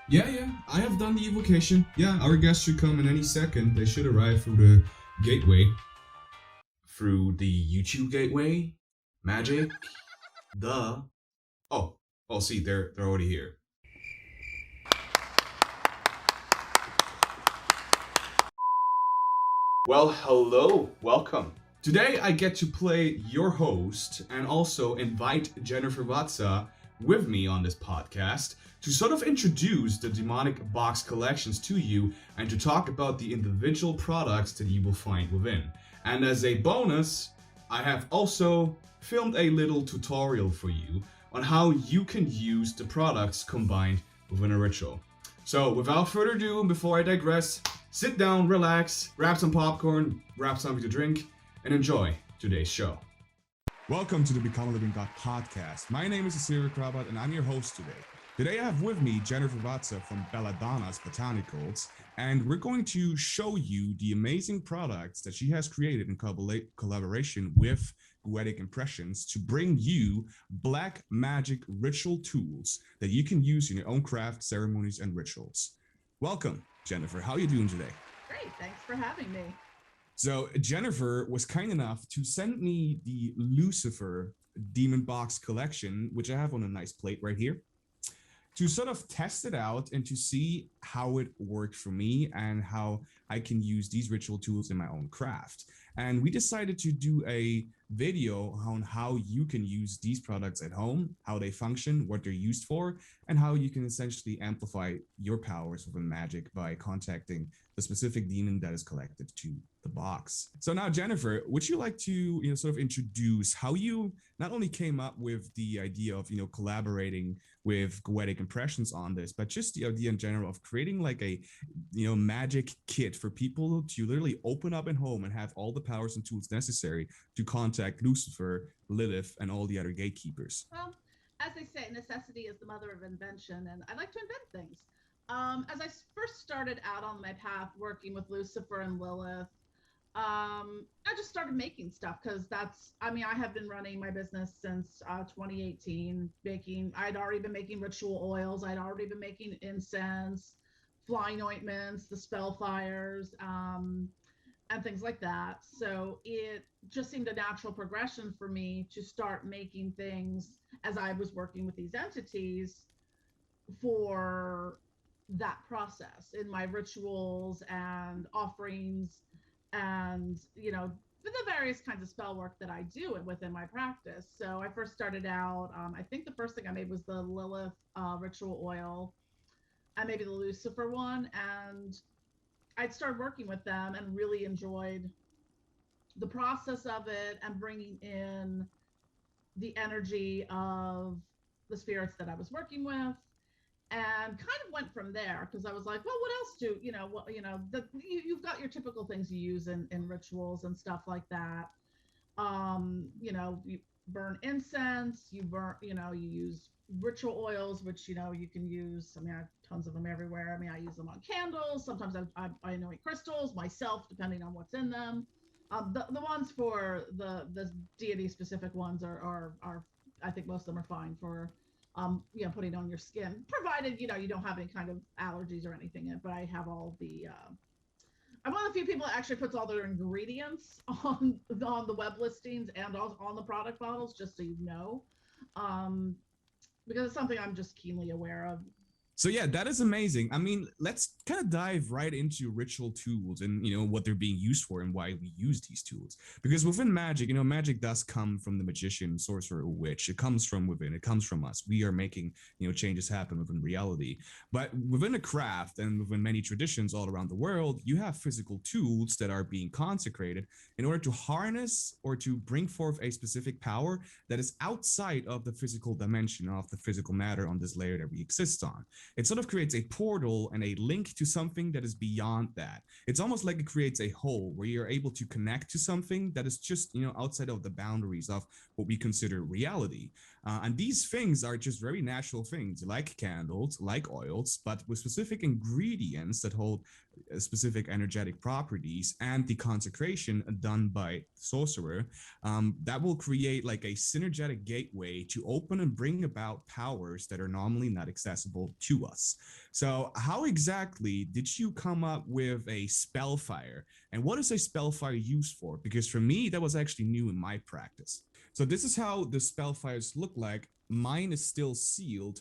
Yeah, I have done the evocation. Yeah, our guests should come in any second. They should arrive through the gateway. Through the YouTube gateway? Magic? Duh. Oh, see, they're already here. Well, hello, welcome. Today I get to play your host and also invite Jennifer Vatsa with me on this podcast to sort of introduce the demonic box collections to you and to talk about the individual products that you will find within. And as a bonus, I have also filmed a little tutorial for you on how you can use the products combined within a ritual. So without further ado, and before I digress, sit down, relax, grab some popcorn, grab something to drink, and enjoy today's show. Welcome to the Become a Living God podcast. My name is Aserial Krabat, and I'm your host today. Today I have with me Jennifer Vatsa from Belladonna's Botanicals, and we're going to show you the amazing products that she has created in collaboration with 𝐃𝐸⁸ Impressions to bring you black magic ritual tools that you can use in your own craft, ceremonies, and rituals. Welcome, Jennifer. How are you doing today? Great, thanks for having me. So Jennifer was kind enough to send me the Lucifer Demon Box collection, which I have on a nice plate right here, to sort of test it out and to see how it worked for me and how I can use these ritual tools in my own craft. And we decided to do a video on how you can use these products at home, how they function, what they're used for, and how you can essentially amplify your powers within magic by contacting the specific demon that is collected to the box. So now, Jennifer, would you like to sort of introduce how you not only came up with the idea of collaborating with 𝐃𝐸⁸ Impressions on this, but just the idea in general of creating like a magic kit for people to literally open up at home and have all the powers and tools necessary to contact Lucifer, Lilith, and all the other gatekeepers? Well, as they say, necessity is the mother of invention, and I like to invent things. As I first started out on my path working with Lucifer and Lilith, I just started making stuff because I have been running my business since 2018. I'd already been making ritual oils, I'd already been making incense, flying ointments, the spellfires, and things like that. So it just seemed a natural progression for me to start making things as I was working with these entities for that process in my rituals and offerings and the various kinds of spell work that I do within my practice. So I first started out, I think the first thing I made was the Lilith ritual oil and maybe the Lucifer one, and I'd started working with them and really enjoyed the process of it and bringing in the energy of the spirits that I was working with, and kind of went from there because I was like, well, what else you've got your typical things you use in rituals and stuff like that. You burn incense, you use ritual oils, which you can use. I have tons of them everywhere. I use them on candles. Sometimes I anoint crystals myself, depending on what's in them. The ones for the deity specific ones are I think most of them are fine for putting on your skin, provided you don't have any kind of allergies or anything in it. But I have all the I'm one of the few people that actually puts all their ingredients on the web listings and on the product bottles, just so you know, because it's something I'm just keenly aware of. So yeah, that is amazing. Let's kind of dive right into ritual tools and what they're being used for and why we use these tools. Because within magic, magic does come from the magician, sorcerer, or witch. It comes from within. It comes from us. We are making changes happen within reality. But within a craft and within many traditions all around the world, you have physical tools that are being consecrated in order to harness or to bring forth a specific power that is outside of the physical dimension of the physical matter on this layer that we exist on. It sort of creates a portal and a link to something that is beyond that. It's almost like it creates a hole where you're able to connect to something that is just, outside of the boundaries of what we consider reality. And these things are just very natural things, like candles, like oils, but with specific ingredients that hold specific energetic properties, and the consecration done by sorcerer that will create like a synergetic gateway to open and bring about powers that are normally not accessible to us. So how exactly did you come up with a Spellfire, and what is a Spellfire used for? Because for me, that was actually new in my practice. So this is how the Spellfires look like. Mine is still sealed,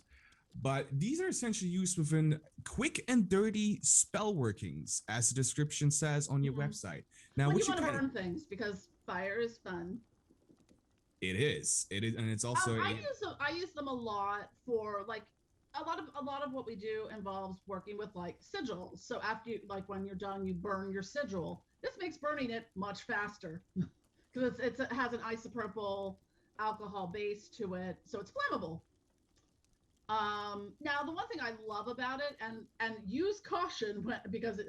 but these are essentially used within quick and dirty spell workings, as the description says on your website. Now, when what you want to kind burn things, because fire is fun. It is, and it's also I use them a lot for like a lot of what we do involves working with like sigils. So after you, like when you're done, you burn your sigil. This makes burning it much faster because it has an isopropyl alcohol base to it, so it's flammable. Now the one thing I love about it, and use caution because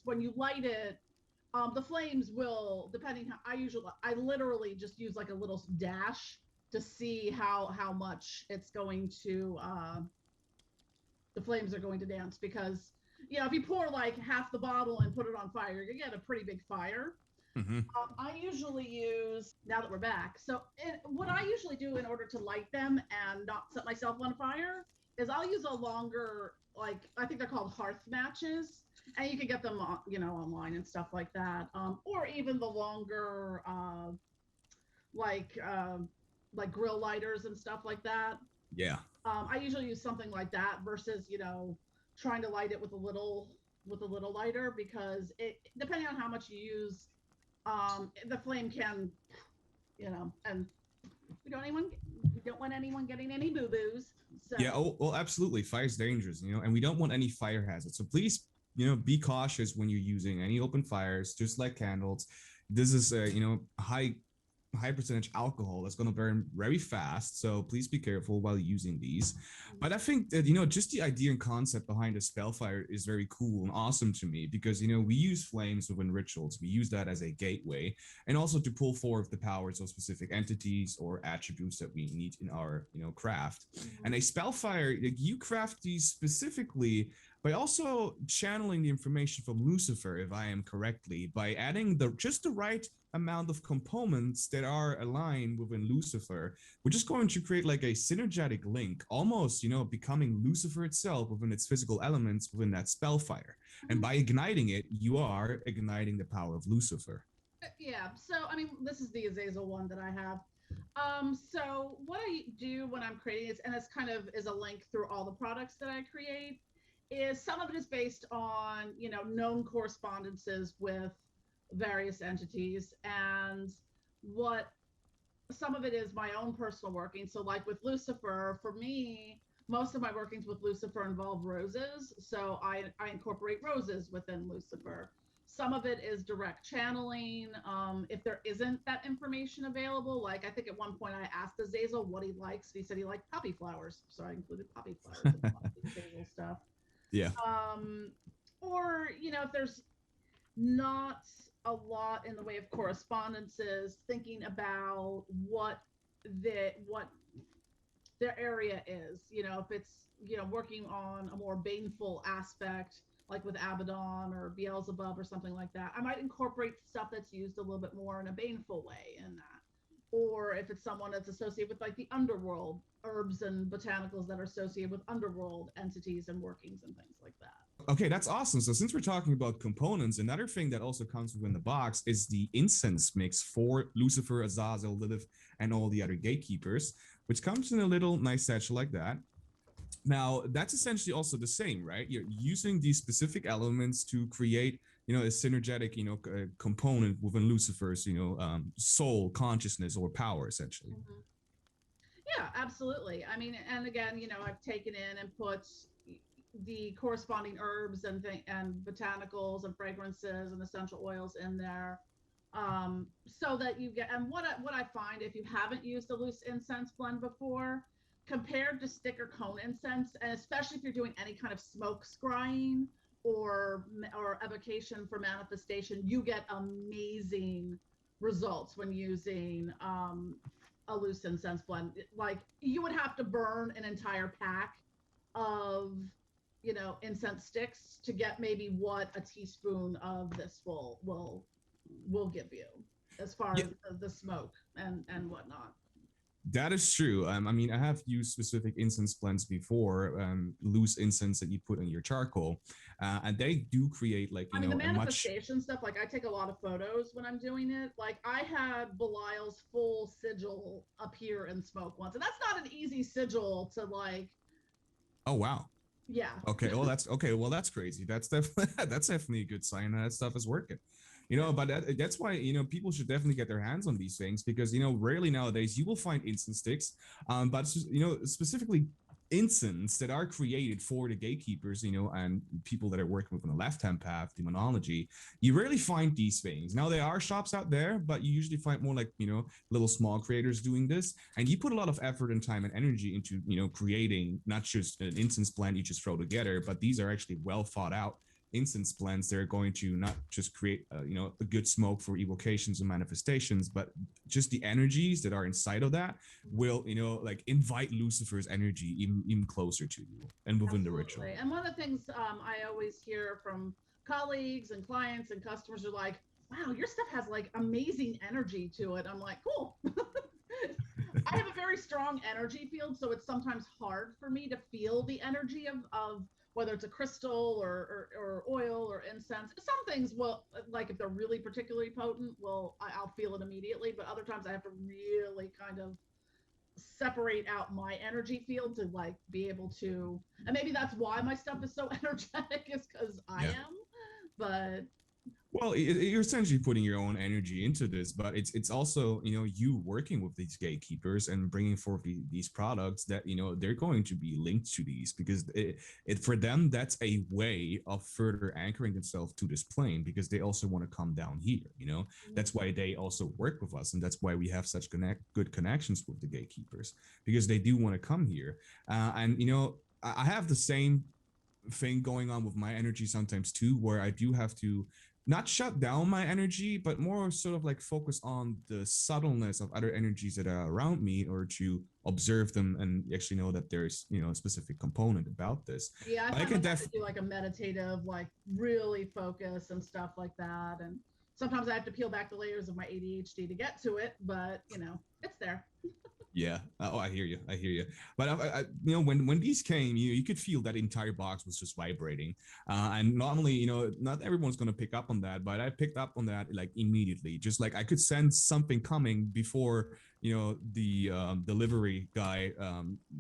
when you light it, the flames will, depending how I literally just use like a little dash to see how much it's going to the flames are going to dance, because if you pour like half the bottle and put it on fire, you get a pretty big fire. I usually use, now that we're back, so what I usually do in order to light them and not set myself on fire is I'll use a longer, like I think they're called Hearth Matches, and you can get them online and stuff like that, or even the longer like grill lighters and stuff like that. Yeah. I usually use something like that versus trying to light it with a little lighter, because it, depending on how much you use, the flame can, and we don't want anyone getting any boo-boos. So Yeah, well, absolutely. Fire's dangerous, and we don't want any fire hazards. So please, be cautious when you're using any open fires, just like candles. This is a, high percentage alcohol that's going to burn very fast, so please be careful while using these. But I think that just the idea and concept behind the Spellfire is very cool and awesome to me, because we use flames within rituals. We use that as a gateway, and also to pull forth the powers of specific entities or attributes that we need in our craft. And a Spellfire, you craft these specifically by also channeling the information from Lucifer, if I am correctly, by adding just the right amount of components that are aligned within Lucifer. We're just going to create like a synergetic link, almost becoming Lucifer itself within its physical elements within that Spellfire. And by igniting it, you are igniting the power of Lucifer. Yeah, so I mean, this is the Azazel one that I have. So what I do when I'm creating this, and this kind of is a link through all the products that I create, is some of it is based on known correspondences with various entities, and what some of it is my own personal working. So like with Lucifer, for me, most of my workings with Lucifer involve roses, so I incorporate roses within Lucifer. Some of it is direct channeling. If there isn't that information available, like I think at one point I asked Azazel what he likes. He said he liked poppy flowers, so I included poppy flowers in a lot of the Azazel stuff. Yeah. Or if there's not a lot in the way of correspondences, thinking about what their area is. If it's working on a more baneful aspect, like with Abaddon or Beelzebub or something like that, I might incorporate stuff that's used a little bit more in a baneful way in that. Or if it's someone that's associated with like the underworld, herbs and botanicals that are associated with underworld entities and workings and things like that. Okay, that's awesome. So since we're talking about components, another thing that also comes within the box is the incense mix for Lucifer, Azazel, Lilith, and all the other gatekeepers, which comes in a little nice satchel like that. Now, that's essentially also the same, right? You're using these specific elements to create, a synergetic, component within Lucifer's, soul, consciousness, or power, essentially. Mm-hmm. Yeah, absolutely. I mean, and again, I've taken in and put the corresponding herbs and botanicals and fragrances and essential oils in there, so that you get. And what I find, if you haven't used a loose incense blend before, compared to stick or cone incense, and especially if you're doing any kind of smoke scrying or evocation for manifestation, you get amazing results when using a loose incense blend. Like you would have to burn an entire pack of, you know, incense sticks to get maybe what a teaspoon of this will give you as far Yeah, as the smoke and whatnot. that is true. I mean, I have used specific incense blends before, loose incense that you put in your charcoal, and they do create like, I you mean, the know, a much. manifestation stuff, like I take a lot of photos when I'm doing it. Like I had Belial's full sigil appear in smoke once, and that's not an easy sigil to like. Oh wow. Yeah. Okay, well that's okay. Well, that's crazy. That's definitely that's definitely a good sign that stuff is working. You know, but that's why, you know, people should definitely get their hands on these things, because, you know, rarely nowadays you will find incense sticks, but you know, specifically incense that are created for the gatekeepers, you know, and people that are working within the left-hand path, demonology. You rarely find these things. Now there are shops out there, but you usually find more like, you know, little small creators doing this, and you put a lot of effort and time and energy into, you know, creating not just an incense blend you just throw together, but these are actually well thought out incense blends. They're going to not just create you know, a good smoke for evocations and manifestations, but just the energies that are inside of that will, you know, like invite Lucifer's energy even closer to you and within the ritual. Absolutely. And one of the things I always hear from colleagues and clients and customers are like, wow, your stuff has like amazing energy to it. I'm like, cool. I have a very strong energy field, so it's sometimes hard for me to feel the energy of whether it's a crystal or oil or incense. Some things will, like if they're really particularly potent, I'll feel it immediately, but other times I have to really kind of separate out my energy field to like be able to, and maybe that's why my stuff is so energetic, is because I am. But well, you're essentially putting your own energy into this, but it's also, you know, you working with these gatekeepers and bringing forth these products that, you know, they're going to be linked to these, because it for them that's a way of further anchoring themselves to this plane, because they also want to come down here. You know, that's why they also work with us, and that's why we have such good connections with the gatekeepers, because they do want to come here. And you know, I have the same thing going on with my energy sometimes too, where I do have to not shut down my energy, but more sort of like focus on the subtleness of other energies that are around me, or to observe them and actually know that there's, you know, a specific component about this. yeah, I But I find can like I have to definitely. do like a meditative, like really focus and stuff like that. And sometimes I have to peel back the layers of my ADHD to get to it, but you know, it's there. Yeah. Oh, I hear you. I hear you. But you know, when these came, you could feel that entire box was just vibrating. And normally, you know, not everyone's gonna pick up on that, but I picked up on that like immediately. Just like I could sense something coming before, you know, the delivery guy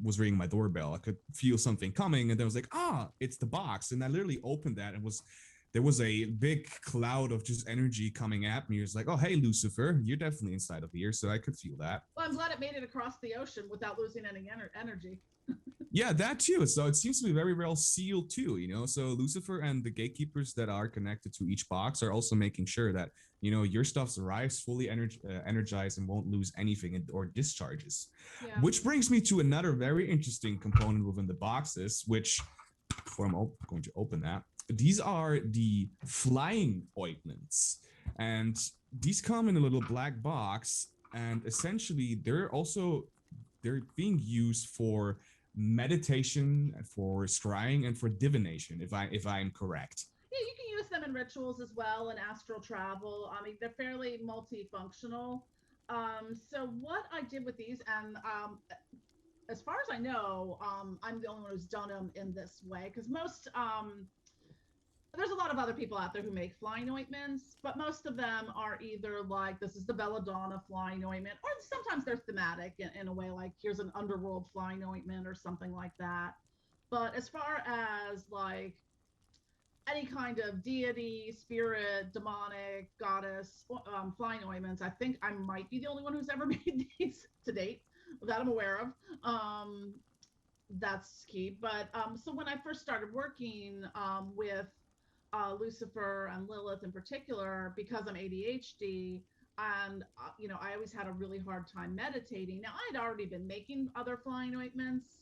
was ringing my doorbell. I could feel something coming, and then I was like, ah, it's the box. And I literally opened that and was there was a big cloud of just energy coming at me. It was like, oh, hey, Lucifer, you're definitely inside of here. So I could feel that. Well, I'm glad it made it across the ocean without losing any energy. Yeah, that too. So it seems to be very well sealed too, you know. So Lucifer and the gatekeepers that are connected to each box are also making sure that, you know, your stuff arrives fully energized and won't lose anything or discharges. Yeah. Which brings me to another very interesting component within the boxes, which before I'm going to open that, these are the flying ointments, and these come in a little black box, and essentially they're being used for meditation, for scrying, and for divination, if I'm correct. Yeah, you can use them in rituals as well and astral travel. I mean, they're fairly multifunctional. So what I did with these, and as far as I know, I'm the only one who's done them in this way, because most there's a lot of other people out there who make flying ointments, but most of them are either like, this is the belladonna flying ointment, or sometimes they're thematic in a way, like here's an underworld flying ointment or something like that. But as far as like any kind of deity, spirit, demonic, goddess, flying ointments, I think I might be the only one who's ever made these to date that I'm aware of. That's key. But so when I first started working with Lucifer and Lilith in particular, because I'm ADHD, and you know, I always had a really hard time meditating. Now I had already been making other flying ointments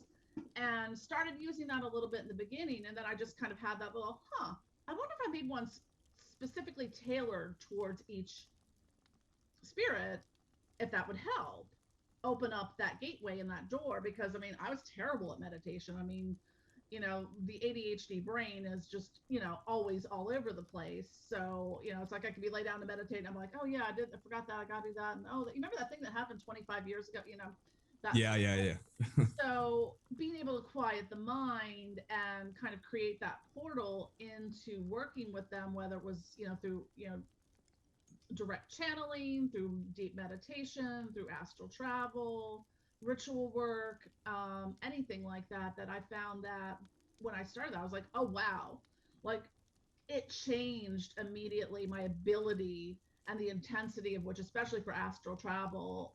and started using that a little bit in the beginning, and then I just kind of had that little, I wonder if I made one specifically tailored towards each spirit, if that would help. open up that gateway and that door, because I mean, I was terrible at meditation. I mean, the ADHD brain is just, always all over the place. So, it's like I could be laid down to meditate and I'm like, oh yeah, I forgot that, I gotta do that. And oh, you remember that thing that happened 25 years ago, that Yeah, yeah, yeah. so being able to quiet the mind and kind of create that portal into working with them, whether it was, through, direct channeling, through deep meditation, through astral travel, ritual work, anything like that, that I found that when I started that, I was like, oh, wow. Like, it changed immediately my ability and the intensity of which, especially for astral travel,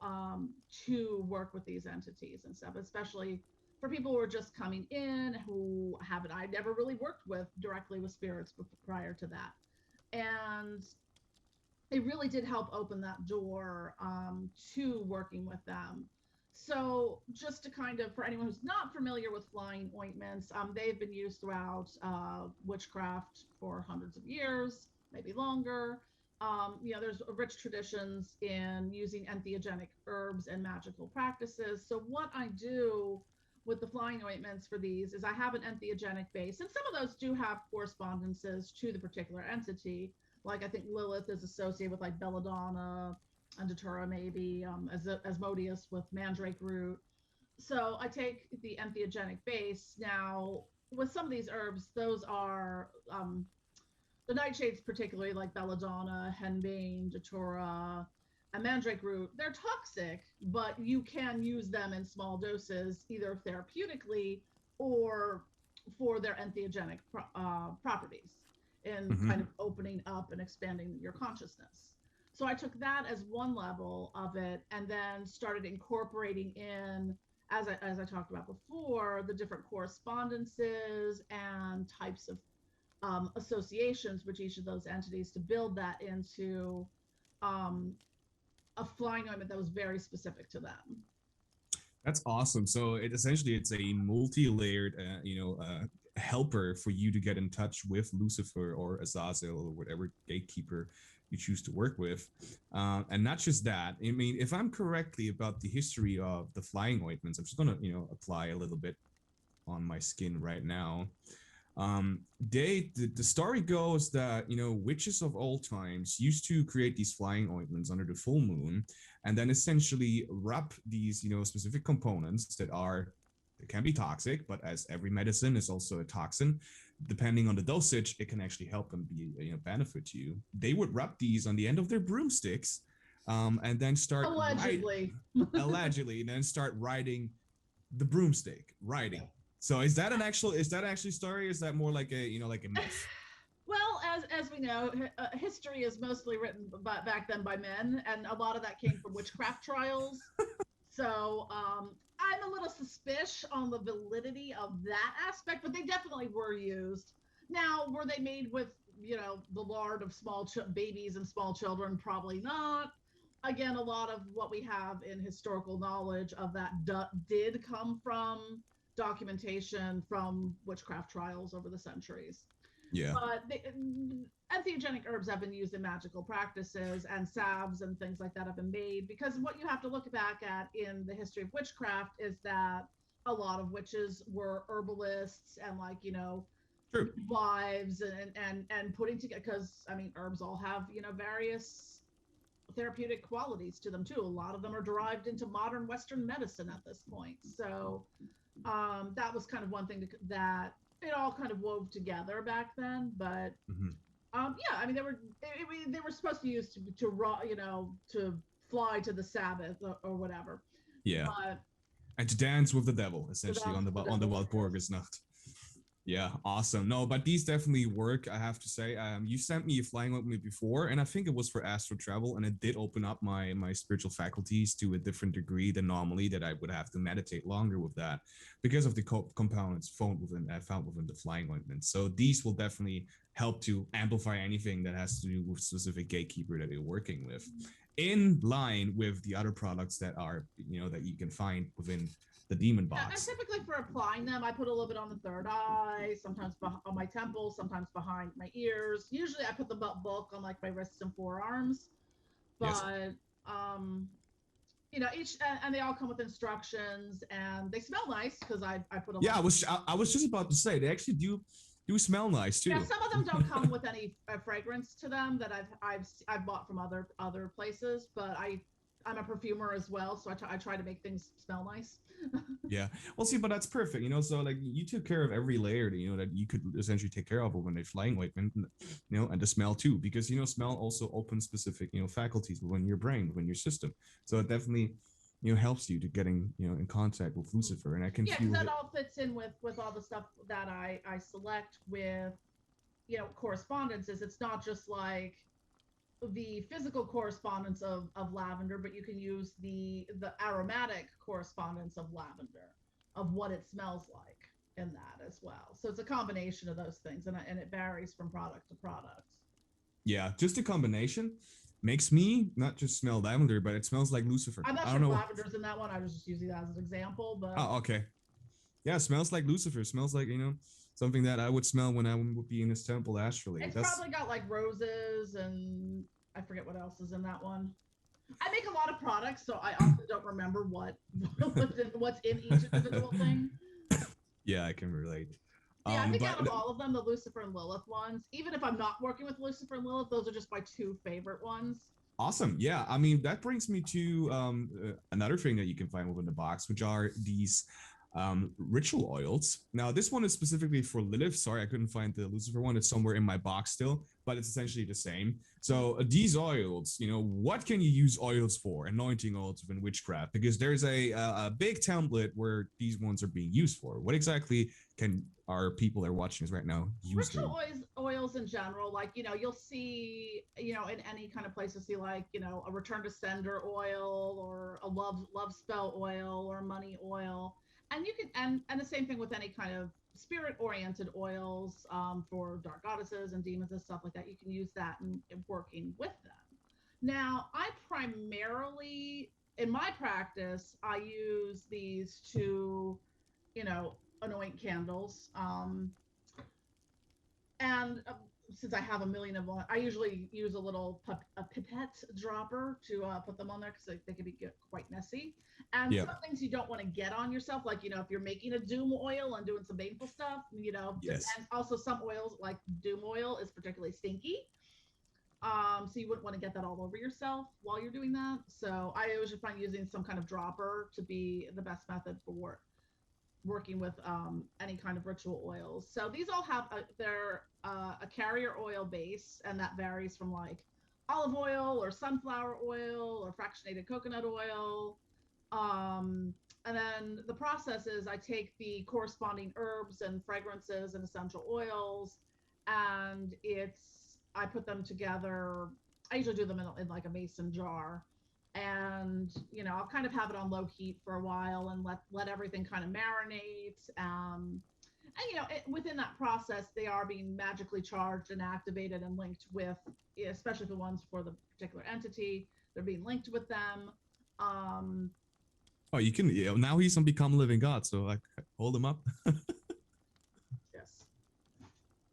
to work with these entities and stuff, especially for people who are just coming in, who haven't, I never really worked with directly with spirits prior to that. And it really did help open that door, to working with them. So, just to kind of, for anyone who's not familiar with flying ointments, they've been used throughout witchcraft for hundreds of years, maybe longer. There's rich traditions in using entheogenic herbs and magical practices. So, what I do with the flying ointments for these is I have an entheogenic base, and some of those do have correspondences to the particular entity. Like, I think Lilith is associated with like belladonna and datura, maybe, as Asmodeus with mandrake root. So I take the entheogenic base. Now, with some of these herbs, those are, the nightshades, particularly like belladonna, henbane, datura, and mandrake root. They're toxic, but you can use them in small doses, either therapeutically or for their entheogenic properties, in Hmm. kind of opening up and expanding your consciousness. So I took that as one level of it, and then started incorporating in, as I talked about before, the different correspondences and types of, associations with each of those entities, to build that into, um, a flying ointment that was very specific to them. That's awesome. So it's a multi-layered, helper for you to get in touch with Lucifer or Azazel or whatever gatekeeper you choose to work with. And not just that. I mean, if I'm correctly about the history of the flying ointments, I'm just gonna, apply a little bit on my skin right now. The story goes that witches of all times used to create these flying ointments under the full moon, and then essentially rub these specific components that can be toxic, but as every medicine is also a toxin, depending on the dosage, it can actually help them be benefit to you. They would rub these on the end of their broomsticks, and then start Allegedly. allegedly, then start riding the broomstick, riding. So is that actually story? Is that more like like a myth? Well, as we know, history is mostly written back then by men, and a lot of that came from witchcraft trials. So, I'm a little suspicious on the validity of that aspect, but they definitely were used. Now, were they made with, the lard of small babies and small children? Probably not. Again, a lot of what we have in historical knowledge of that did come from documentation from witchcraft trials over the centuries. Yeah. But entheogenic herbs have been used in magical practices, and salves and things like that have been made, because what you have to look back at in the history of witchcraft is that a lot of witches were herbalists and, like, True. wives, and putting together, because I mean, herbs all have, various therapeutic qualities to them too. A lot of them are derived into modern Western medicine at this point. So, that was kind of one thing that it all kind of wove together back then. But, Mm-hmm. yeah, I mean, they were supposed to be used to fly to the Sabbath, or whatever. Yeah. But And to dance with the devil, essentially, on the devil, Walpurgisnacht. Yeah, awesome. No, but these definitely work, I have to say. You sent me a flying ointment before, and I think it was for astral travel, and it did open up my spiritual faculties to a different degree than normally, that I would have to meditate longer with that because of the components found within the flying ointment. So these will definitely help to amplify anything that has to do with specific gatekeeper that you're working with, in line with the other products that are that you can find within the demon yeah, and box. typically for applying them, I put a little bit on the third eye, sometimes on my temples, sometimes behind my ears. Usually I put the bulk on like my wrists and forearms. Yes. But, um you know, each and they all come with instructions, and they smell nice because I put a Yeah, lot. I was just about to say they actually do smell nice too. Yeah, some of them don't come with any fragrance to them that I've bought from other places, but I'm a perfumer as well, so I try to make things smell nice. Yeah. Well, see, but that's perfect. So like you took care of every layer that you could essentially take care of when they're flying ointment, and the smell too, because smell also opens specific faculties within your brain, within your system. So it definitely helps you to getting in contact with Lucifer, and I can Yeah, because feel that it. all fits in with all the stuff that I select with correspondences. It's not just like the physical correspondence of lavender, but you can use the aromatic correspondence of lavender, of what it smells like in that as well. So it's a combination of those things, and it varies from product to product. Yeah, just a combination makes me not just smell lavender, but it smells like Lucifer. I'm not I sure don't if know. lavender's in that one. I was just using that as an example, but Oh, okay. Yeah, it smells like Lucifer. It smells like something that I would smell when I would be in this temple astrally. it's That's probably got like roses, and I forget what else is in that one. I make a lot of products, so I often don't remember what's in each individual thing. Yeah, I can relate. Yeah, I think But out of all of them, the Lucifer and Lilith ones, even if I'm not working with Lucifer and Lilith, those are just my two favorite ones. awesome. Yeah, I mean that brings me to another thing that you can find within the box, which are these ritual oils. Now, this one is specifically for Lilith. Sorry, I couldn't find the Lucifer one. It's somewhere in my box still, but it's essentially the same. So these oils, what can you use oils for? Anointing oils within witchcraft, because there's a big template where these ones are being used for. What exactly can our people that are watching us right now use Ritual oils in general, like you'll see, in any kind of place, you'll see like a return to sender oil, or a love spell oil, or money oil, and you can and the same thing with any kind of spirit oriented oils, for dark goddesses and demons and stuff like that. You can use that in working with them. Now, I primarily, in my practice, I use these to, anoint candles. And since I have a million of them, I usually use a pipette dropper to put them on there, because they can be quite messy. And Yeah. some things you don't want to get on yourself, like if you're making a doom oil and doing some baneful stuff, Yes. and also some oils like doom oil is particularly stinky. So you wouldn't want to get that all over yourself while you're doing that. So I always just find using some kind of dropper to be the best method for working with any kind of ritual oils. So these all have they're a carrier oil base, and that varies from like olive oil or sunflower oil or fractionated coconut oil. And then the process is I take the corresponding herbs and fragrances and essential oils, and I put them together. I usually do them in like a mason jar, and I'll kind of have it on low heat for a while and let everything kind of marinate. And within that process, they are being magically charged and activated and linked with, especially the ones for the particular entity, they're being linked with them. Oh, you can. Now he's gonna become a living god. So like, hold him up. Yes.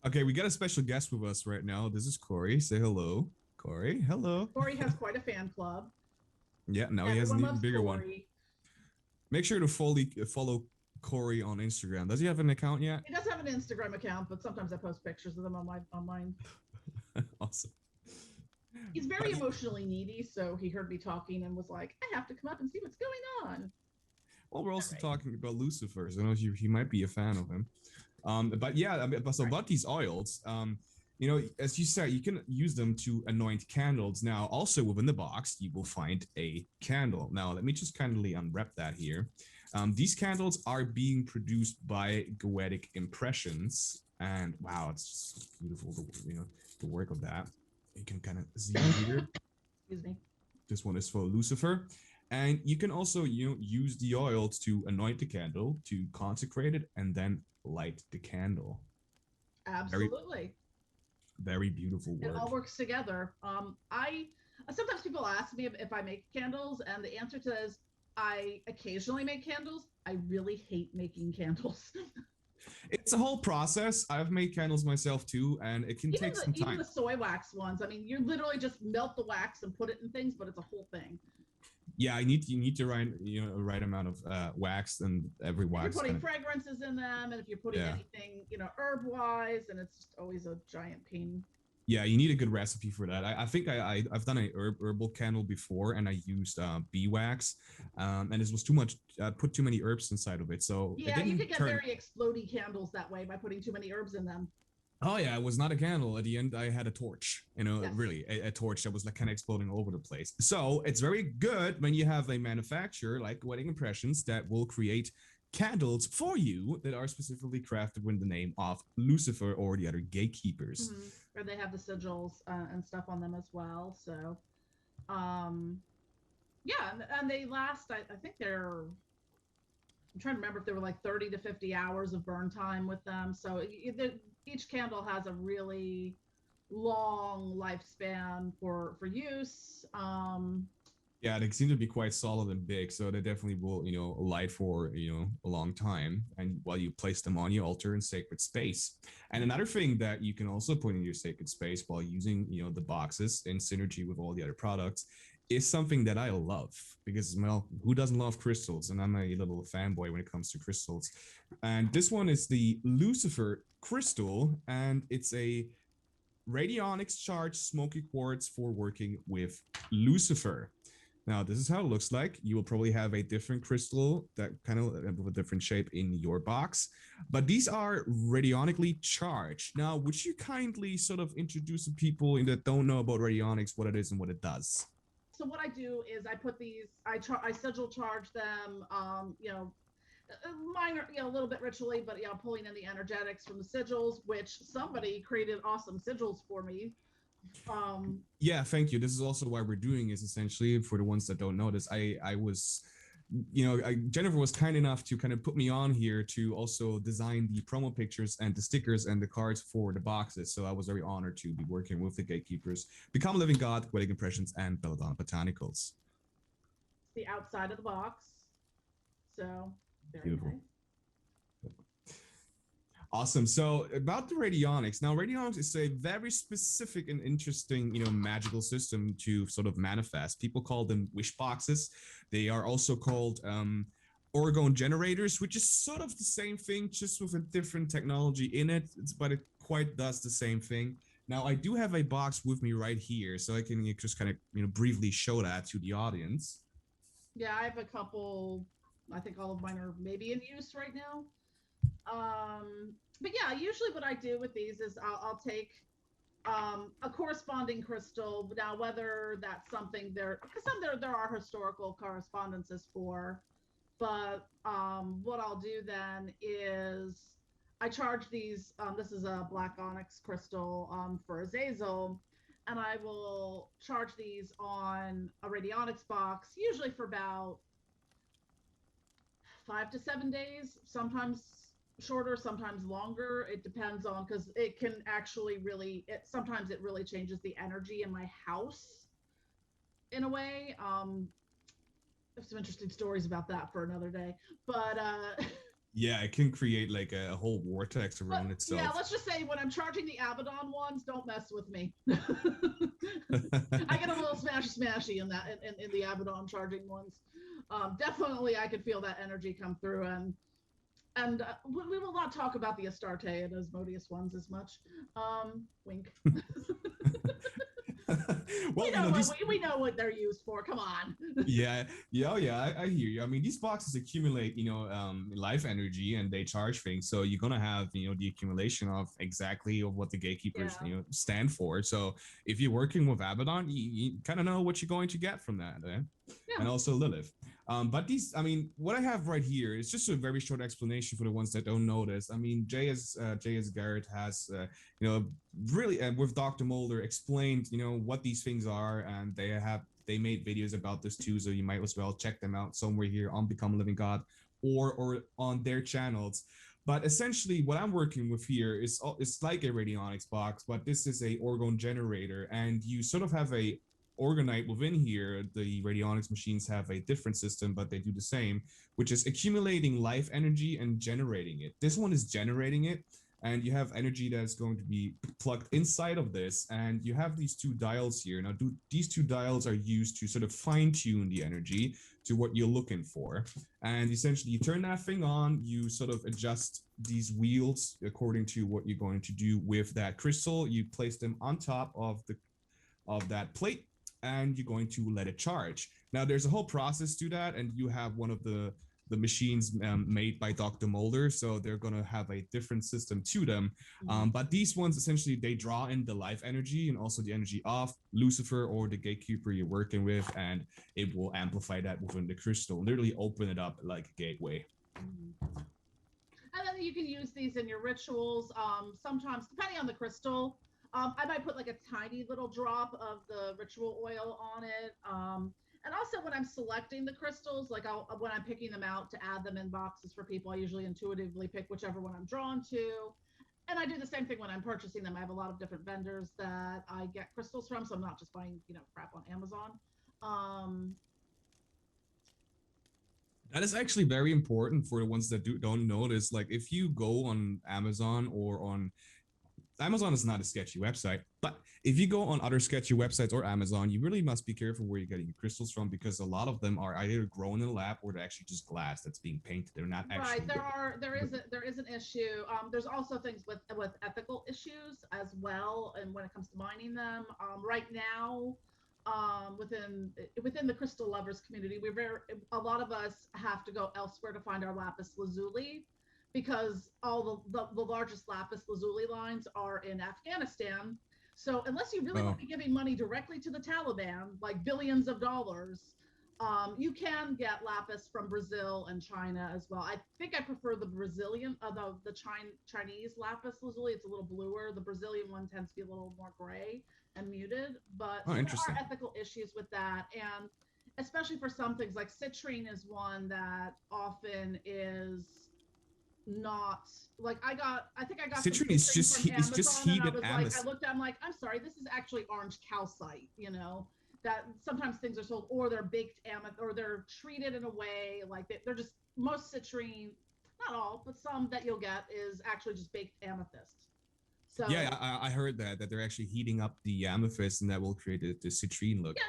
Okay, we got a special guest with us right now. This is Corey. Say hello, Corey. Hello. Corey has quite a fan club. Yeah, now he has an even bigger one. Make sure to follow Corey on Instagram. Does he have an account yet? He does have an Instagram account, but sometimes I post pictures of them on mine. Awesome. He's very emotionally needy, so he heard me talking and was like, I have to come up and see what's going on. Well, we're also talking about Lucifer, so I know he might be a fan of him. But yeah, so about these oils, as you said, you can use them to anoint candles. Now, also within the box, you will find a candle. Now, let me just kindly unwrap that here. These candles are being produced by 𝐃𝐸𝐿 Impressions, and wow, it's just beautiful, the work of that. You can kind of see here. Excuse me. This one is for Lucifer. And you can also use the oils to anoint the candle, to consecrate it, and then light the candle. Absolutely. Very beautiful work. It all works together. I sometimes people ask me if I make candles, and the answer to that is I occasionally make candles. I really hate making candles. It's a whole process. I've made candles myself too, and it can take some time. Even the soy wax ones. I mean, you literally just melt the wax and put it in things, but it's a whole thing. Yeah, you need to right right amount of wax, and every If you're wax putting kind of, fragrances in them, and if you're putting yeah. anything, herb wise, and it's just always a giant pain. Yeah, you need a good recipe for that. I think I've done a herbal candle before, and I used beeswax, and this was too much. Put too many herbs inside of it, so it Yeah, you didn't could get turn. very explodey candles that way by putting too many herbs in them. Oh yeah, it was not a candle. At the end, I had a torch. Yes. Really, a torch that was like kind of exploding all over the place. So it's very good when you have a manufacturer like Wedding Impressions that will create candles for you that are specifically crafted with the name of Lucifer or the other gatekeepers. Mm-hmm. Or they have the sigils and stuff on them as well. So, um, yeah, and they last. I think they're. I'm trying to remember if there were like 30 to 50 hours of burn time with them. So each candle has a really long lifespan for use. Yeah, they seem to be quite solid and big, so they definitely will, light for, a long time, and while you place them on your altar in sacred space. And another thing that you can also put in your sacred space while using, the boxes in synergy with all the other products is something that I love because, well, who doesn't love crystals? And I'm a little fanboy when it comes to crystals. And this one is the Lucifer Crystal, and it's a radionics charged smoky quartz for working with Lucifer. Now, this is how it looks like. You will probably have a different crystal that kind of with a different shape in your box, but these are radionically charged. Now, would you kindly sort of introduce to people that don't know about radionics, what it is and what it does? So what I do is I put these, I sigil charge them, minor, a little bit ritually, but pulling in the energetics from the sigils, which somebody created awesome sigils for me. Yeah, thank you. This is also why we're doing is essentially for the ones that don't know this. I was, Jennifer was kind enough to kind of put me on here to also design the promo pictures and the stickers and the cards for the boxes. So I was very honored to be working with the gatekeepers, Become a Living God, Wedding Impressions, and Belladonna Botanicals. The outside of the box. So very beautiful. Nice. Awesome. So about the radionics. Now, radionics is a very specific and interesting, magical system to sort of manifest. People call them wish boxes. They are also called orgone generators, which is sort of the same thing, just with a different technology in it. But it quite does the same thing. Now, I do have a box with me right here, so I can just kind of, briefly show that to the audience. Yeah, I have a couple. I think all of mine are maybe in use right now. But yeah, usually what I do with these is I'll take a corresponding crystal. Now, whether that's something because some there are historical correspondences for, but what I'll do then is I charge these. This is a black onyx crystal for Azazel, and I will charge these on a radionics box, usually for about 5 to 7 days, sometimes shorter, sometimes longer. It depends on, because it can actually sometimes it really changes the energy in my house in a way. There's some interesting stories about that for another day, but yeah, it can create like a whole vortex around itself. Yeah, let's just say when I'm charging the Abaddon ones, don't mess with me. I get a little smashy in that in the Abaddon charging ones. Definitely, I could feel that energy come through, and we will not talk about the Astarte and Asmodeus ones as much. Wink. Well, we know what they're used for. Come on. yeah, I hear you. I mean, these boxes accumulate, life energy, and they charge things. So you're gonna have, the accumulation of exactly of what the gatekeepers, stand for. So if you're working with Abaddon, you kind of know what you're going to get from that, and also Lilith. But these, I mean, what I have right here is just a very short explanation for the ones that don't know this. I mean, 𝐂𝐸𝐺𝐿 has, really, with Dr. Mulder explained, what these things are, and they made videos about this too, so you might as well check them out somewhere here on Become a Living God or on their channels. But essentially, what I'm working with here is it's like a radionics box, but this is a orgone generator, and you sort of have a orgonite within here. The radionics machines have a different system, but they do the same, which is accumulating life energy and generating it. This one is generating it. and you have energy that is going to be plugged inside of this, and you have these two dials here. Now, these two dials are used to sort of fine tune the energy to what you're looking for, and essentially you turn that thing on, you sort of adjust these wheels according to what you're going to do with that crystal. You place them on top of that plate, and you're going to let it charge. Now, there's a whole process to that, and you have one of the machines made by Dr. Mulder, so they're going to have a different system to them. But these ones, essentially, they draw in the life energy and also the energy of Lucifer or the gatekeeper you're working with, and it will amplify that within the crystal, literally open it up like a gateway. And then you can use these in your rituals. Sometimes, depending on the crystal, I might put like a tiny little drop of the ritual oil on it. And also when I'm selecting the crystals, like when I'm picking them out to add them in boxes for people, I usually intuitively pick whichever one I'm drawn to. And I do the same thing when I'm purchasing them. I have a lot of different vendors that I get crystals from, so I'm not just buying, crap on Amazon. That is actually very important for the ones that don't notice. Like, if you go on Amazon or on Amazon is not a sketchy website, but if you go on other sketchy websites or Amazon, you really must be careful where you're getting your crystals from, because a lot of them are either grown in a lab or they're actually just glass that's being painted. They're not actually right. There is an issue. There's also things with ethical issues as well, and when it comes to mining them, right now, within the crystal lovers community, a lot of us have to go elsewhere to find our lapis lazuli, because all the largest lapis lazuli lines are in Afghanistan. So unless you really want to be giving money directly to the Taliban, like billions of dollars, you can get lapis from Brazil and China as well. I think I prefer the Brazilian, the Chinese lapis lazuli. It's a little bluer. The Brazilian one tends to be a little more gray and muted. But so there are ethical issues with that, and especially for some things like citrine is one that often is not like I think I got citrine is just from Amazon, it's just heat and I was like, I looked at, I'm like, I'm sorry, this is actually orange calcite, that sometimes things are sold, or they're baked amethyst, or they're treated in a way like they're just, most citrine, not all, but some that you'll get is actually just baked amethyst. So yeah, I heard that they're actually heating up the amethyst, and that will create the citrine look. Yeah,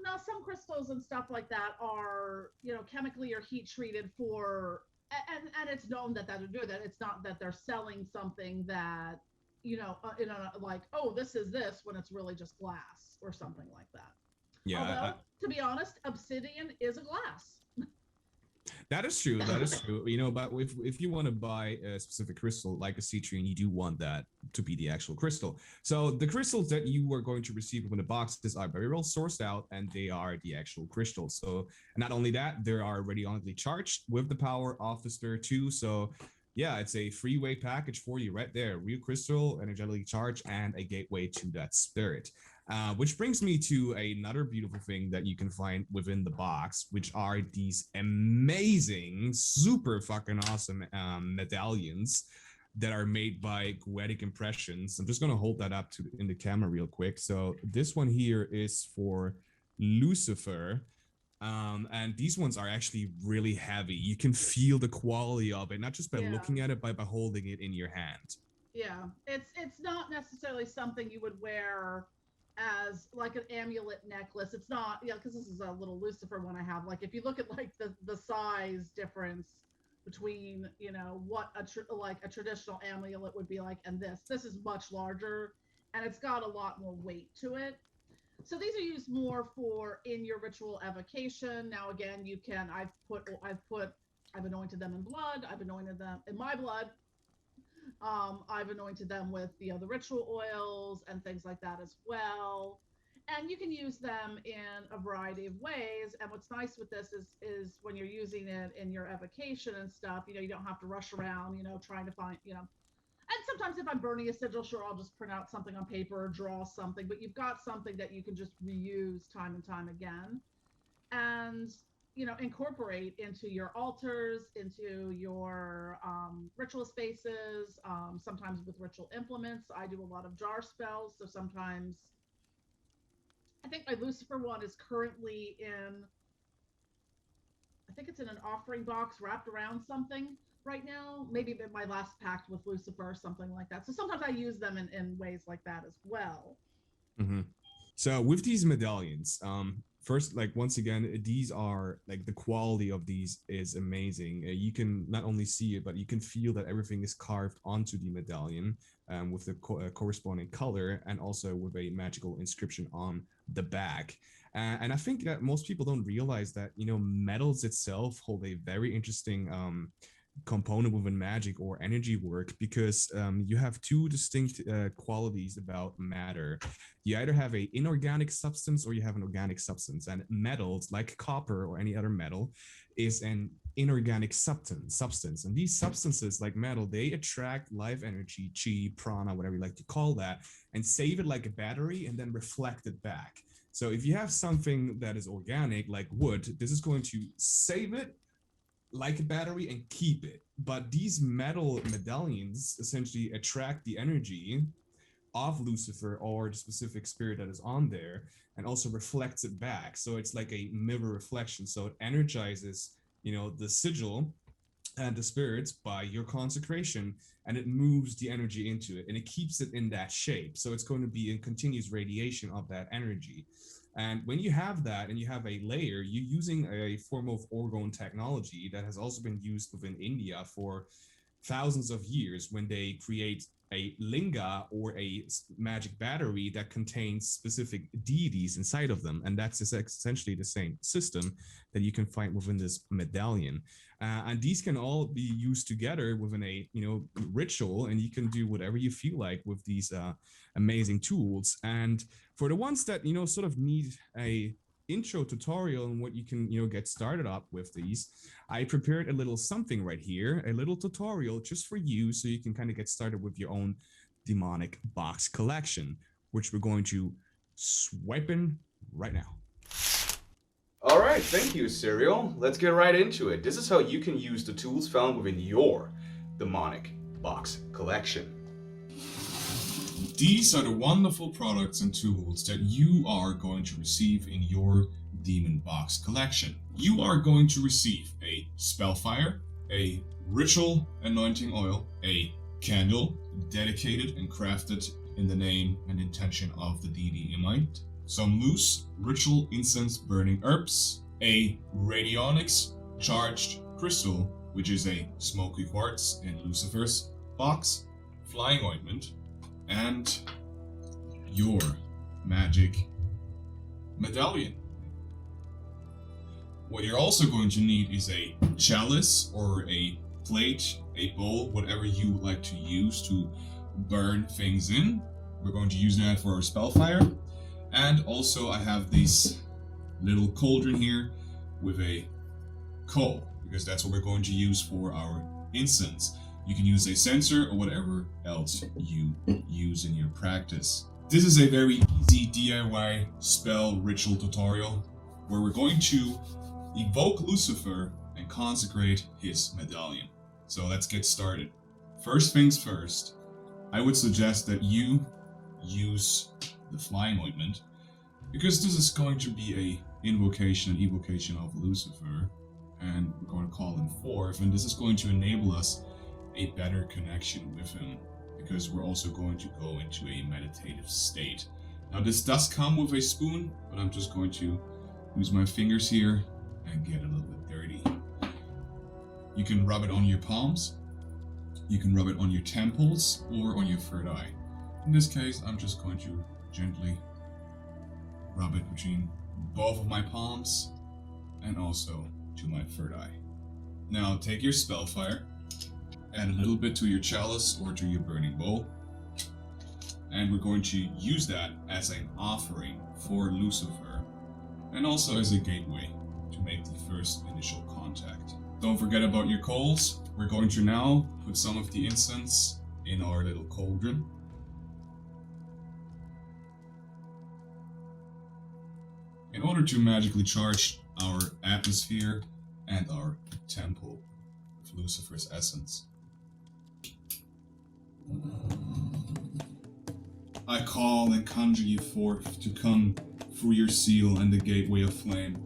now some crystals and stuff like that are, chemically or heat treated for, and it's known that they're doing that. It's not that they're selling something that, like, oh, this is this, when it's really just glass or something like that. Yeah. Although, to be honest, obsidian is a glass. That is true. That is true. But if you want to buy a specific crystal like a citrine, you do want that to be the actual crystal. So the crystals that you are going to receive in the boxes are very well sourced out, and they are the actual crystals. So not only that, they are radionically charged with the power of the Sphere too. So yeah, it's a freeway package for you right there. Real crystal, energetically charged, and a gateway to that spirit. Which brings me to another beautiful thing that you can find within the box, which are these amazing, super fucking awesome medallions that are made by 𝗃𝐸⁸ Impressions. I'm just going to hold that up in the camera real quick. So this one here is for Lucifer. And these ones are actually really heavy. You can feel the quality of it, not just by looking at it, but by holding it in your hand. Yeah, it's not necessarily something you would wear as like an amulet necklace. It's not, because this is a little Lucifer one I have. Like, if you look at like the size difference between, what a traditional amulet would be like, and this is much larger, and it's got a lot more weight to it. So these are used more for in your ritual evocation. Now, again, I've anointed them in blood. I've anointed them in my blood. I've anointed them with the ritual oils and things like that as well. And you can use them in a variety of ways. And what's nice with this is when you're using it in your evocation and stuff, you don't have to rush around, trying to find, and sometimes if I'm burning a sigil, sure, I'll just print out something on paper or draw something, but you've got something that you can just reuse time and time again. And incorporate into your altars, into your ritual spaces, sometimes with ritual implements. I do a lot of jar spells, so sometimes I think my Lucifer one is currently in, I think it's in an offering box wrapped around something. right now. Maybe my last pact with Lucifer or something like that. So sometimes I use them in ways like that as well. Mm-hmm. So with these medallions, first, like once again, these are like the quality of these is amazing. You can not only see it, but you can feel that everything is carved onto the medallion with the corresponding color, and also with a magical inscription on the back. And I think that most people don't realize that, you know, metals itself hold a very interesting component within magic or energy work, because you have two distinct qualities about matter. You either have a inorganic substance or you have an organic substance, and metals like copper or any other metal is an inorganic substance. And these substances like metal, they attract life energy, chi, prana, whatever you like to call that, and save it like a battery and then reflect it back. So if you have something that is organic like wood, this is going to save it like a battery and keep it. But these metal medallions essentially attract the energy of Lucifer or the specific spirit that is on there, and also reflects it back. So it's like a mirror reflection. So it energizes, you know, the sigil and the spirits by your consecration, and it moves the energy into it and it keeps it in that shape. So it's going to be in continuous radiation of that energy. And when you have that and you have a layer, you're using a form of orgone technology that has also been used within India for thousands of years, when they create a linga or a magic battery that contains specific deities inside of them. And that's essentially the same system that you can find within this medallion. And these can all be used together within a, you know, ritual, and you can do whatever you feel like with these amazing tools. And for the ones that, you know, sort of need a intro tutorial on what you can, you know, get started up with these, I prepared a little something right here, a little tutorial just for you, so you can kind of get started with your own demonic box collection, which we're going to swipe in right now. All right, thank you, Aserial. Let's get right into it. This is how you can use the tools found within your demonic box collection. These are the wonderful products and tools that you are going to receive in your demon box collection. You are going to receive a Spellfire, a ritual anointing oil, a candle dedicated and crafted in the name and intention of the deity in mind, some loose ritual incense burning herbs, a radionics charged crystal, which is a smoky quartz in Lucifer's box, flying ointment, and your magic medallion. What you're also going to need is a chalice or a plate, a bowl, whatever you like to use to burn things in. We're going to use that for our Spellfire. And also I have this little cauldron here with a coal, because that's what we're going to use for our incense. You can use a censer or whatever else you use in your practice. This is a very easy DIY spell ritual tutorial where we're going to evoke Lucifer and consecrate his medallion. So let's get started. First things first, I would suggest that you use the flying ointment, because this is going to be a invocation and evocation of Lucifer, and we're going to call him forth, and this is going to enable us a better connection with him, because we're also going to go into a meditative state. Now this does come with a spoon, but I'm just going to use my fingers here and get a little bit dirty. You can rub it on your palms, you can rub it on your temples, or on your third eye. In this case, I'm just going to gently rub it between both of my palms and also to my third eye. Now take your Spellfire, add a little bit to your chalice or to your burning bowl, and we're going to use that as an offering for Lucifer, and also as a gateway to make the first initial contact. Don't forget about your coals. We're going to now put some of the incense in our little cauldron. In order to magically charge our atmosphere and our temple with Lucifer's essence. I call and conjure you forth to come through your seal and the gateway of flame.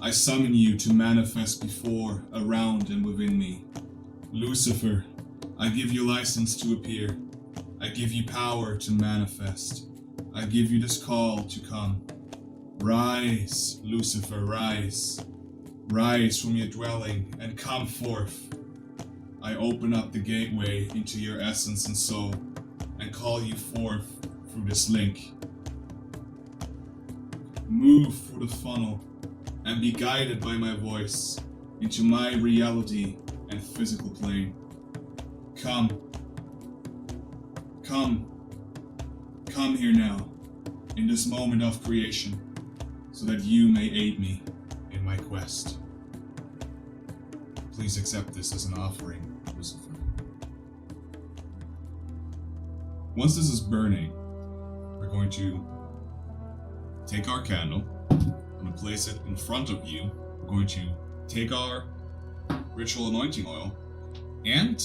I summon you to manifest before, around, and within me. Lucifer, I give you license to appear. I give you power to manifest. I give you this call to come. Rise, Lucifer, rise. Rise from your dwelling and come forth. I open up the gateway into your essence and soul and call you forth through this link. Move through the funnel and be guided by my voice into my reality and physical plane. Come. Come. Come here now, in this moment of creation, so that you may aid me in my quest. Please accept this as an offering, Lucifer. Once this is burning, we're going to take our candle. I'm going to place it in front of you. We're going to take our ritual anointing oil, and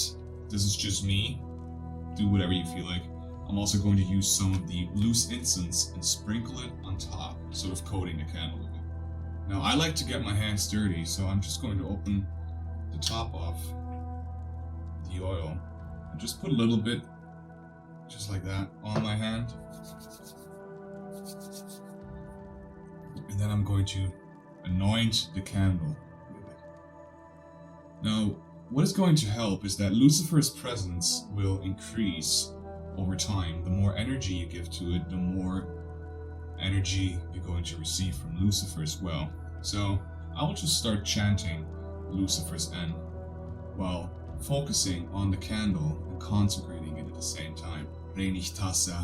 this is just me. Do whatever you feel like. I'm also going to use some of the loose incense and sprinkle it on top, sort of coating the candle with it. Now, I like to get my hands dirty, so I'm just going to open the top off the oil and just put a little bit, just like that, on my hand. And then I'm going to anoint the candle with it. Now, what is going to help is that Lucifer's presence will increase over time. The more energy you give to it, the more energy you're going to receive from Lucifer as well. So I will just start chanting Lucifer's end while focusing on the candle and consecrating it at the same time. 𝗃𝗄𝐦𝐿𝐵𝗂𝐴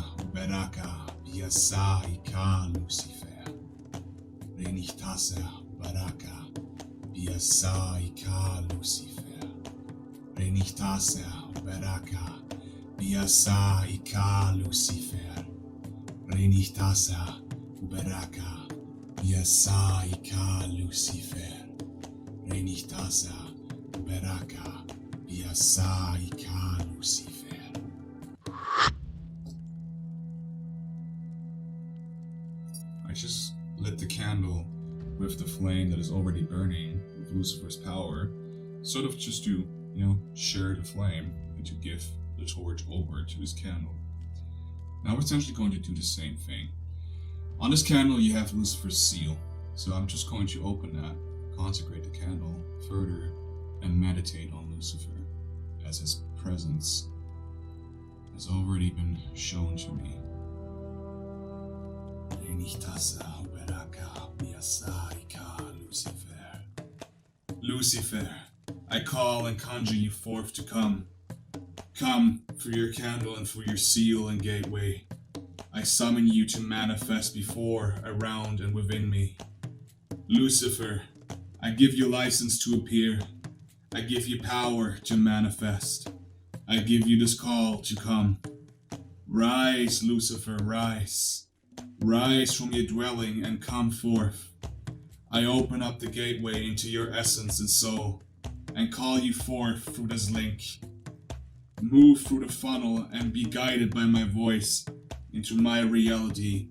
I just lit the candle with the flame that is already burning with Lucifer's power, sort of just to, share the flame and to give the torch over to his candle. Now we're essentially going to do the same thing. On this candle you have Lucifer's seal, so I'm just going to open that, consecrate the candle further, and meditate on Lucifer, as his presence has already been shown to me. Lucifer, I call and conjure you forth to come. Come through your candle and through your seal and gateway. I summon you to manifest before, around, and within me. Lucifer, I give you license to appear. I give you power to manifest. I give you this call to come. Rise, Lucifer, rise. Rise from your dwelling and come forth. I open up the gateway into your essence and soul and call you forth through this link. Move through the funnel and be guided by my voice into my reality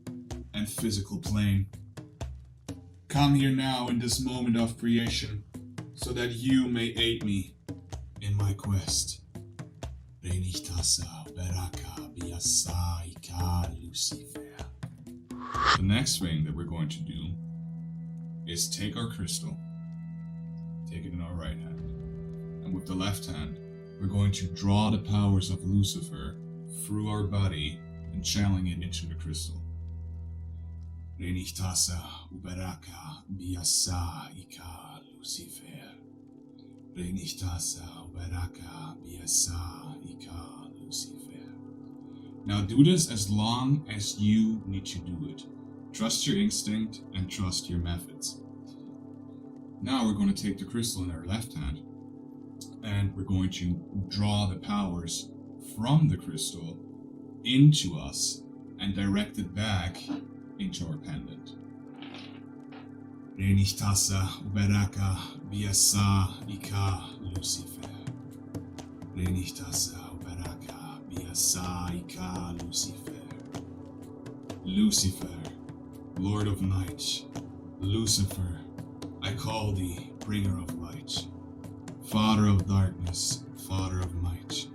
and physical plane. Come here now in this moment of creation so that you may aid me in my quest. The next thing that we're going to do is take our crystal, take it in our right hand, and with the left hand, we're going to draw the powers of Lucifer through our body and channeling it into the crystal. Now do this as long as you need to do it. Trust your instinct and trust your methods. Now we're going to take the crystal in our left hand and we're going to draw the powers from the crystal into us and direct it back into our pendant. Lucifer, Lord of Night, Lucifer, I call thee, bringer of light, Father of darkness, Father of might,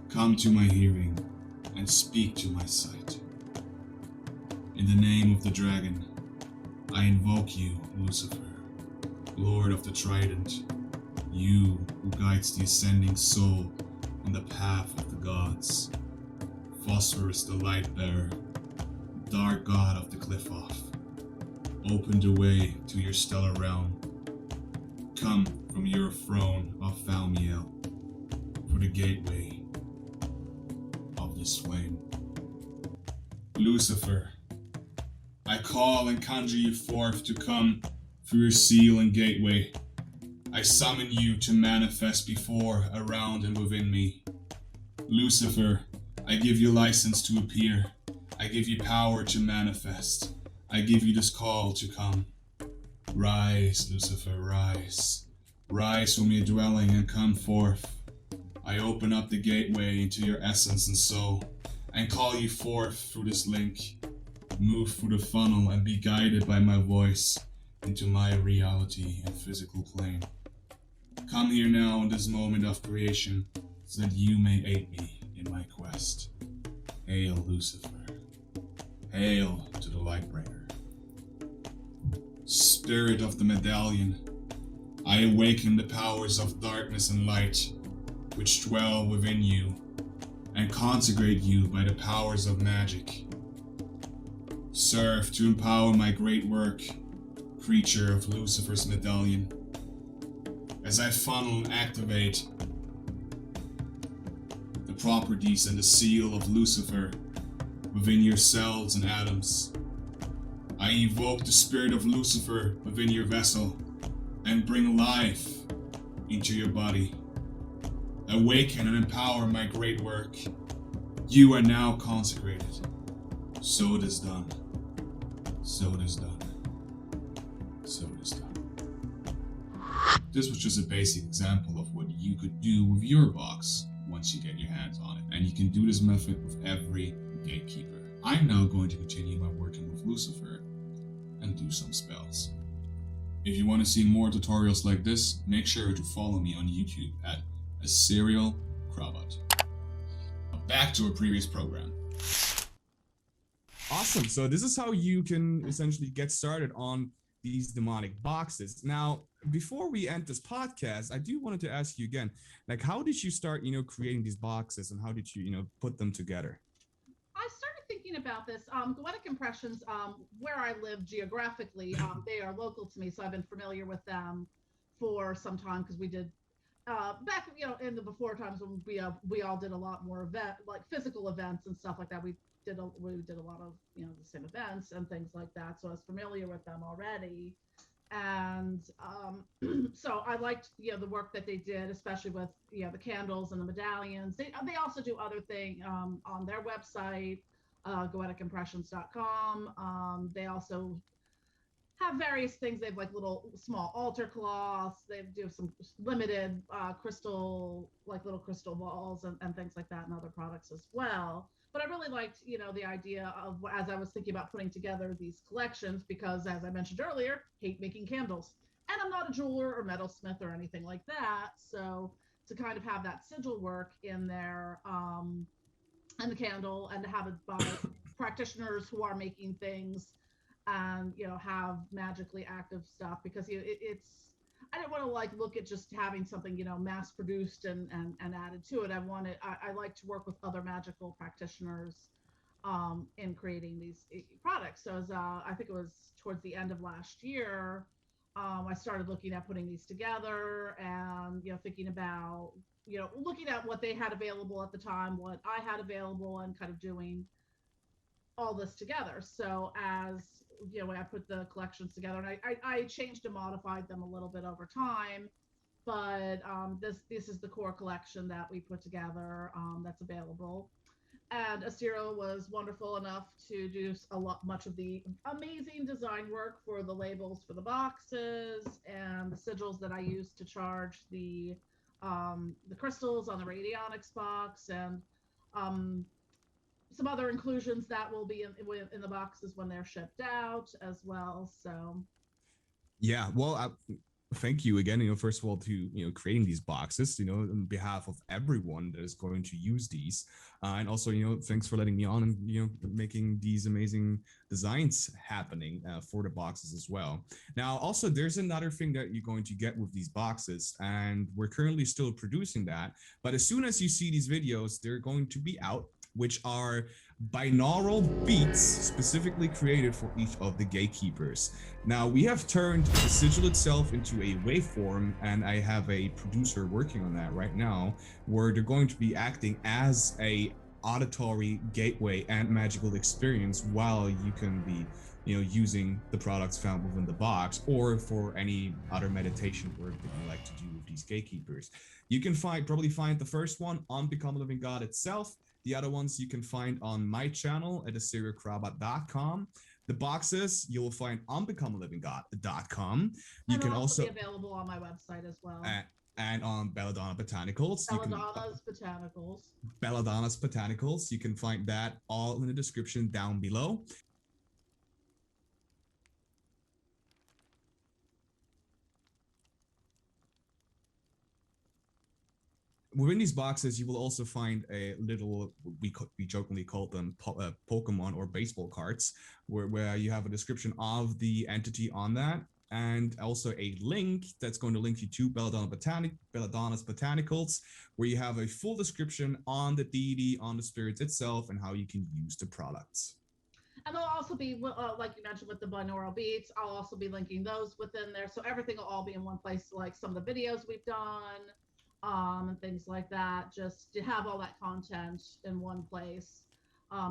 come to my hearing and speak to my sight. In the name of the dragon, I invoke you, Lucifer, Lord of the Trident, you who guides the ascending soul on the path of the gods. Phosphorus the light bearer, dark god of the cliff off, open the way to your stellar realm. Come from your throne of 𝗃𝐿 for the gateway of this flame. Lucifer, I call and conjure you forth to come through your seal and gateway. I summon you to manifest before, around, and within me. Lucifer, I give you license to appear. I give you power to manifest. I give you this call to come. Rise, Lucifer, rise. Rise from your dwelling and come forth. I open up the gateway into your essence and soul, and call you forth through this link. Move through the funnel and be guided by my voice into my reality and physical plane. Come here now in this moment of creation, so that you may aid me in my quest. Hail, Lucifer. Hail to the Lightbringer. Spirit of the Medallion, I awaken the powers of darkness and light, which dwell within you, and consecrate you by the powers of magic. Serve to empower my great work, creature of Lucifer's Medallion. As I funnel and activate the properties and the seal of Lucifer within your cells and atoms, I evoke the spirit of Lucifer within your vessel and bring life into your body. Awaken and empower my great work. You are now consecrated. So it is done. So it is done. So it is done. This was just a basic example of what you could do with your box once you get your hands on it. And you can do this method with every gatekeeper. I'm now going to continue my working with Lucifer and do some spells. If you want to see more tutorials like this, make sure to follow me on YouTube at Aserial Krabat. Now back to our previous program. Awesome. So this is how you can essentially get started on these demonic boxes. Now, before we end this podcast, I do wanted to ask you again, like, how did you start, creating these boxes, and how did you, put them together? I started thinking about this. 𝐃𝐿𝐽𝐸 Impressions, where I live geographically, they are local to me, so I've been familiar with them for some time because we did back, in the before times when we all did a lot more like physical events and stuff like that. We did a lot of the same events and things like that, so I was familiar with them already. And so I liked the work that they did, especially with the candles and the medallions. They also do other things on their website, 𝐃𝐿𝐽𝐸 Impressions.com. They also have various things. They have like little small altar cloths. They do some limited crystal, like little crystal balls and things like that, and other products as well. But I really liked, the idea of, as I was thinking about putting together these collections, because as I mentioned earlier, hate making candles. And I'm not a jeweler or metalsmith or anything like that. So to kind of have that sigil work in there, and the candle, and to have it by practitioners who are making things and, have magically active stuff, because I didn't want to look at just having something, mass produced and added to it. I like to work with other magical practitioners in creating these products. So as I think it was towards the end of last year, I started looking at putting these together and, thinking about, looking at what they had available at the time, what I had available, and kind of doing all this together. So as when I put the collections together, and I changed and modified them a little bit over time, but this is the core collection that we put together, that's available. And Aserial was wonderful enough to do much of the amazing design work for the labels for the boxes and the sigils that I used to charge the crystals on the radionics box, and some other inclusions that will be in the boxes when they're shipped out as well. So Yeah, well, Thank you again, first of all, to creating these boxes, on behalf of everyone that is going to use these, and also, thanks for letting me on and making these amazing designs happening for the boxes as well. Now, also, there's another thing that you're going to get with these boxes, and we're currently still producing that. But as soon as you see these videos, they're going to be out, which are binaural beats specifically created for each of the gatekeepers. Now, we have turned the sigil itself into a waveform, and I have a producer working on that right now, where they're going to be acting as a auditory gateway and magical experience while you can be using the products found within the box, or for any other meditation work that you like to do with these gatekeepers. You can probably find the first one on Become a Living God itself. The other ones you can find on my channel at aserialkrabat.com. The boxes you will find on becomealivingGod.com. You can also be available on my website as well. And on Belladonna Botanicals. Belladonna's Botanicals. You can find that all in the description down below. Within these boxes, you will also find a little, we jokingly call them Pokemon or baseball cards, where you have a description of the entity on that, and also a link that's going to link you to Belladonna's Botanicals, where you have a full description on the deity, on the spirits itself, and how you can use the products. And there'll also be, like you mentioned with the binaural beats, I'll also be linking those within there. So everything will all be in one place, like some of the videos we've done, and things like that, just to have all that content in one place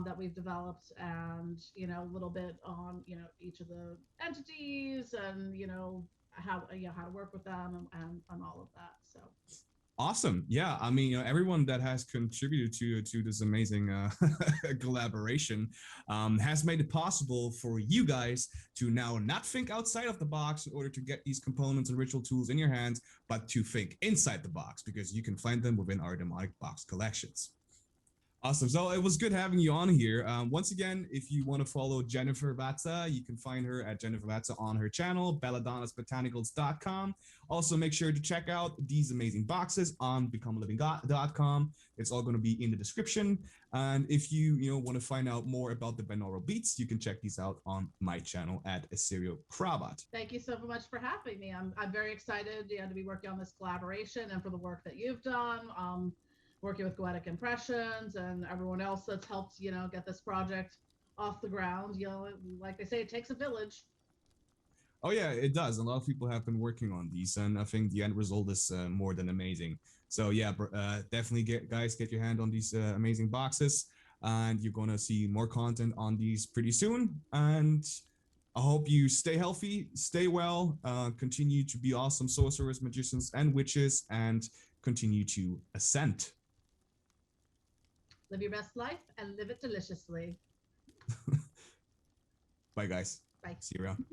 that we've developed, and a little bit on each of the entities, and how to work with them, and all of that. So awesome. Yeah, I mean, everyone that has contributed to this amazing collaboration has made it possible for you guys to now not think outside of the box in order to get these components and ritual tools in your hands, but to think inside the box, because you can find them within our demonic box collections. Awesome. So it was good having you on here. Once again, if you want to follow Jennifer 𝗃𝗃, you can find her at Jennifer 𝗃𝗃 on her channel, belladonnasbotanicals.com. Also, make sure to check out these amazing boxes on becomealivingGod.com. It's all going to be in the description. And if you want to find out more about the binaural beats, you can check these out on my channel at Aserial Krabat. Thank you so much for having me. I'm very excited to be working on this collaboration, and for the work that you've done. Working with 𝐃𝐸∞ Impressions and everyone else that's helped, get this project off the ground. Like they say, it takes a village. Oh yeah, it does. A lot of people have been working on these, and I think the end result is more than amazing. So yeah, definitely get your hand on these amazing boxes, and you're gonna see more content on these pretty soon. And I hope you stay healthy, stay well, continue to be awesome sorcerers, magicians, and witches, and continue to ascend. Live your best life and live it deliciously. Bye, guys. Bye. See you around.